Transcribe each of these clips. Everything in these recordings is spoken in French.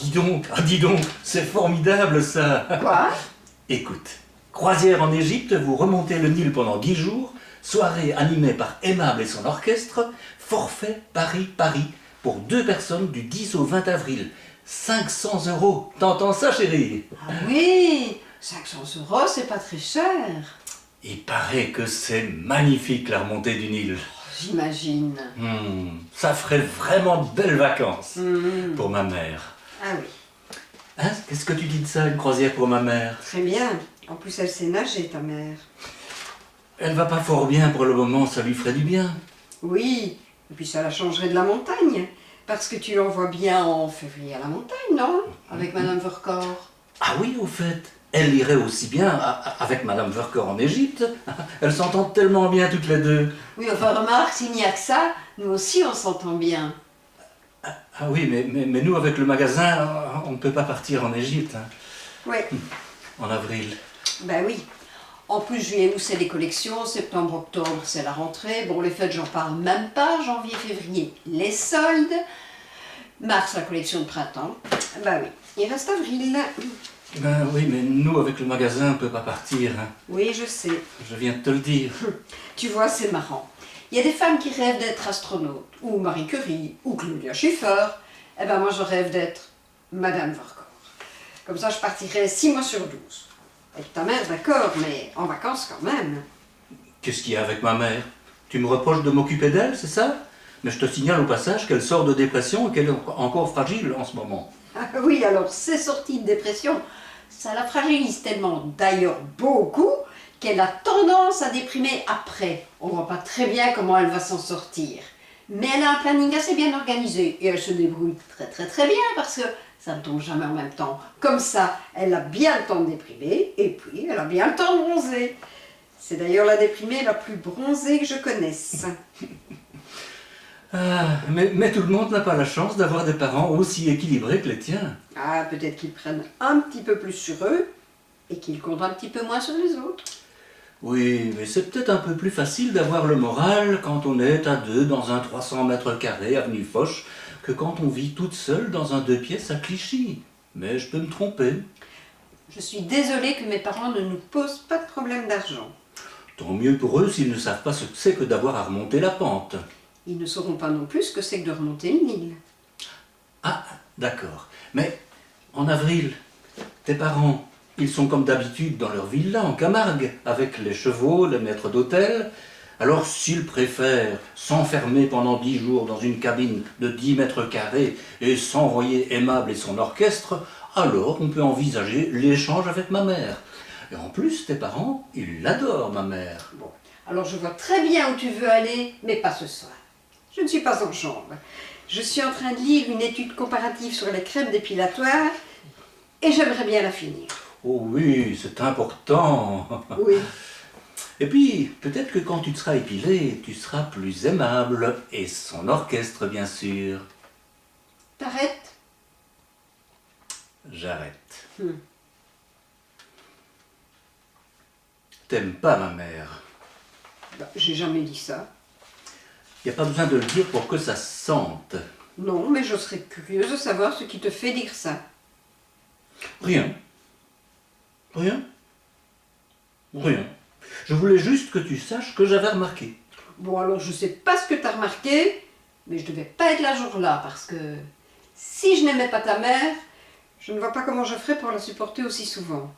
dis donc, c'est formidable ça. Quoi? Écoute, croisière en Égypte, vous remontez le Nil pendant 10 jours, soirée animée par Aimable et son orchestre, forfait Paris-Paris, pour 2 personnes du 10 au 20 avril. 500 €. T'entends ça, chérie? Ah oui, 500 €, c'est pas très cher. Il paraît que c'est magnifique la remontée du Nil. J'imagine. Ça ferait vraiment de belles vacances pour ma mère. Ah oui, Hein? Qu'est-ce que tu dis de ça, une croisière pour ma mère? très bien. En plus, elle sait nager, ta mère. Elle va pas fort bien pour le moment, ça lui ferait du bien. Oui, et puis ça la changerait de la montagne. Parce que tu l'envoies bien en février à la montagne, non? Avec Madame Vercors. Ah oui, au fait, elle irait aussi bien avec Madame Vercors en Égypte. Elles s'entendent tellement bien toutes les deux. Oui, enfin, remarque, s'il n'y a que ça, nous aussi on s'entend bien. Ah oui, mais nous, avec le magasin, on ne peut pas partir en Égypte, hein, Oui, en avril. ben oui. En plus, juillet, août, c'est les collections, septembre, octobre, c'est la rentrée. Bon, les fêtes, j'en parle même pas. Janvier, février, les soldes. Mars, la collection de printemps. Ben oui, il reste avril. Ben oui, mais nous, avec le magasin, on ne peut pas partir. Hein. Oui, je sais. Je viens de te le dire. Tu vois, c'est marrant. Il y a des femmes qui rêvent d'être astronautes, ou Marie Curie, ou Claudia Schiffer. Eh ben moi, je rêve d'être Madame Vercors. Comme ça, je partirai 6 mois sur 12. Avec ta mère, d'accord, mais en vacances quand même. Qu'est-ce qu'il y a avec ma mère? Tu me reproches de m'occuper d'elle, c'est ça? Mais je te signale au passage qu'elle sort de dépression et qu'elle est encore fragile en ce moment. Ah oui, alors ces sorties de dépression, ça la fragilise tellement, d'ailleurs beaucoup, qu'elle a tendance à déprimer après. On voit pas très bien comment elle va s'en sortir. Mais elle a un planning assez bien organisé et elle se débrouille très bien parce que ça ne tombe jamais en même temps. Comme ça, elle a bien le temps de déprimer et puis elle a bien le temps de bronzer. C'est d'ailleurs la déprimée la plus bronzée que je connaisse. Ah, mais tout le monde n'a pas la chance d'avoir des parents aussi équilibrés que les tiens. Ah, peut-être qu'ils prennent un petit peu plus sur eux et qu'ils comptent un petit peu moins sur les autres. Oui, mais c'est peut-être un peu plus facile d'avoir le moral quand on est à 2 dans un 300 mètres carrés avenue Foch que quand on vit toute seule dans un 2 pièces à Clichy. Mais je peux me tromper. Je suis désolée que mes parents ne nous posent pas de problème d'argent. Tant mieux pour eux s'ils ne savent pas ce que c'est que d'avoir à remonter la pente. Ils ne sauront pas non plus ce que c'est que de remonter une île. Ah, d'accord. Mais en avril, tes parents, ils sont comme d'habitude dans leur villa en Camargue, avec les chevaux, les maîtres d'hôtel. Alors s'ils préfèrent s'enfermer pendant 10 jours dans une cabine de 10 mètres carrés et s'envoyer Aimable et son orchestre, alors on peut envisager l'échange avec ma mère. Et en plus, tes parents, ils l'adorent, ma mère. Bon, alors je vois très bien où tu veux aller, mais pas ce soir. Je ne suis pas en chambre. Je suis en train de lire une étude comparative sur les crèmes dépilatoires et j'aimerais bien la finir. Oh oui, c'est important. Oui. Et puis, peut-être que quand tu te seras épilé, tu seras plus aimable. Et son orchestre, bien sûr. T'arrêtes? J'arrête. T'aimes pas ma mère. Bah, j'ai jamais dit ça. Y a pas besoin de le dire pour que ça se sente. Non, mais je serais curieuse de savoir ce qui te fait dire ça. Rien. Rien. Rien. Je voulais juste que tu saches que j'avais remarqué. Bon, alors je sais pas ce que t'as remarqué, mais je devais pas être là jour-là, parce que si je n'aimais pas ta mère, je ne vois pas comment je ferais pour la supporter aussi souvent.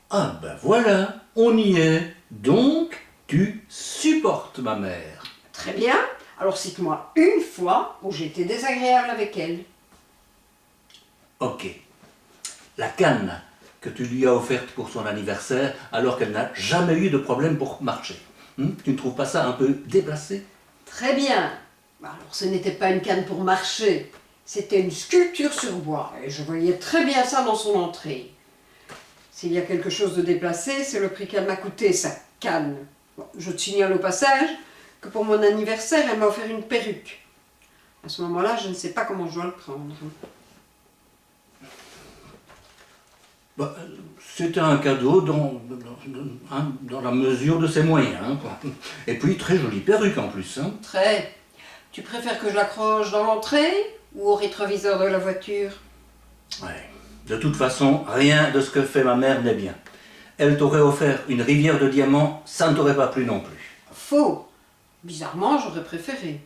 Ah ben voilà, on y est. Donc, tu supportes ma mère. Très bien, alors cite-moi une fois où j'ai été désagréable avec elle. Ok. La canne que tu lui as offerte pour son anniversaire alors qu'elle n'a jamais eu de problème pour marcher. Tu ne trouves pas ça un peu déplacé? Très bien. Alors ce n'était pas une canne pour marcher, c'était une sculpture sur bois, et je voyais très bien ça dans son entrée. S'il y a quelque chose de déplacé, c'est le prix qu'elle m'a coûté, sa canne. Bon, je te signale au passage que pour mon anniversaire, elle m'a offert une perruque. À ce moment-là, je ne sais pas comment je dois le prendre. Bah, c'était un cadeau dans la mesure de ses moyens. Quoi. Et puis, très jolie perruque en plus. Hein. Très. Tu préfères que je l'accroche dans l'entrée ou au rétroviseur de la voiture? Ouais. De toute façon, rien de ce que fait ma mère n'est bien. Elle t'aurait offert une rivière de diamants, ça ne t'aurait pas plu non plus. Faux. Bizarrement, j'aurais préféré.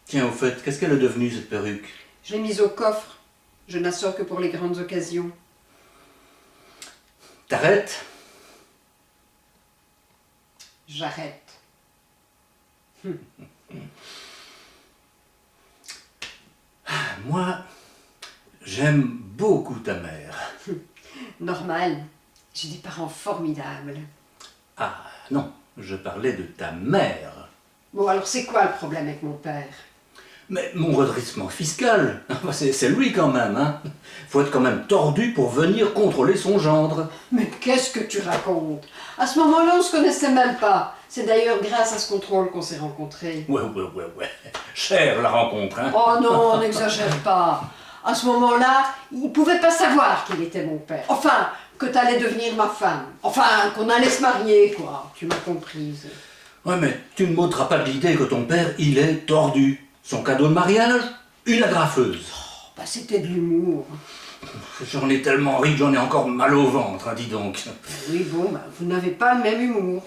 Tiens, au fait, qu'est-ce qu'elle est devenue, cette perruque? Je l'ai mise au coffre. Je ne la sors que pour les grandes occasions. T'arrêtes? J'arrête. Moi, j'aime beaucoup ta mère. Normal. J'ai des parents formidables. Ah, non, je parlais de ta mère. Bon, alors c'est quoi le problème avec mon père? Mais mon redressement fiscal, c'est lui quand même, hein. Faut être quand même tordu pour venir contrôler son gendre. Mais qu'est-ce que tu racontes? À ce moment-là, on se connaissait même pas. C'est d'ailleurs grâce à ce contrôle qu'on s'est rencontrés. Ouais. Chère la rencontre, hein. Oh non, n'exagère pas. À ce moment-là, il pouvait pas savoir qu'il était mon père. Enfin, que t'allais devenir ma femme. Enfin, qu'on allait se marier, quoi. Tu m'as comprise. Ouais, mais tu ne m'ôteras pas de l'idée que ton père, il est tordu. Son cadeau de mariage, une agrafeuse. Oh, bah, c'était de l'humour. J'en ai tellement ri que j'en ai encore mal au ventre, hein, dis donc. Oui, bon, bah, vous n'avez pas le même humour.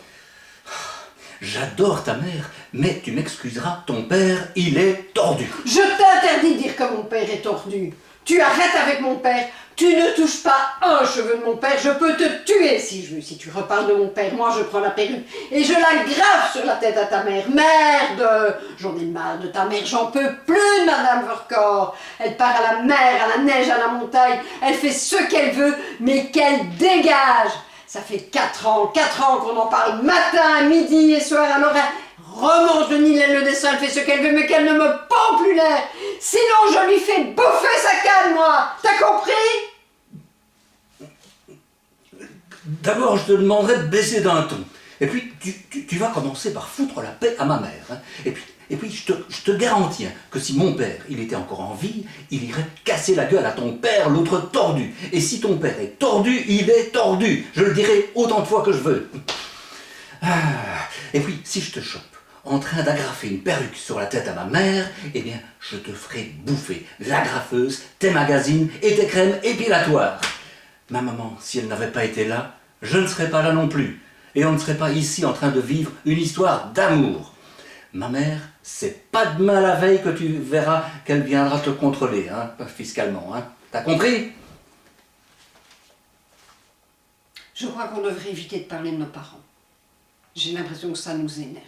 J'adore ta mère, mais tu m'excuseras, ton père, il est tordu. Je t'interdis de dire que mon père est tordu. Tu arrêtes avec mon père. Tu ne touches pas un cheveu de mon père. Je peux te tuer si je veux. Si tu reparles de mon père, moi je prends la perruque et je la grave sur la tête à ta mère. Merde! J'en ai marre de ta mère. J'en peux plus de Madame Vercors. Elle part à la mer, à la neige, à la montagne. Elle fait ce qu'elle veut, mais qu'elle dégage. Ça fait 4 ans qu'on en parle matin, midi et soir. Alors elle remonte le Nil, elle le descend, elle fait ce qu'elle veut, mais qu'elle ne me pend plus l'air. Sinon je lui fais bouffer sa canne, moi. T'as compris? D'abord, je te demanderai de baisser d'un ton. Et puis, tu vas commencer par foutre la paix à ma mère. Hein. Et puis je te garantis hein, que si mon père, il était encore en vie, il irait casser la gueule à ton père, l'autre tordu. Et si ton père est tordu, il est tordu. Je le dirai autant de fois que je veux. Ah. Et puis, si je te chope en train d'agrafer une perruque sur la tête à ma mère, eh bien, je te ferai bouffer l'agrafeuse, tes magazines et tes crèmes épilatoires. Ma maman, si elle n'avait pas été là, je ne serais pas là non plus. Et on ne serait pas ici en train de vivre une histoire d'amour. Ma mère, c'est pas demain la veille que tu verras qu'elle viendra te contrôler, hein, fiscalement. Hein. T'as compris? Je crois qu'on devrait éviter de parler de nos parents. J'ai l'impression que ça nous énerve.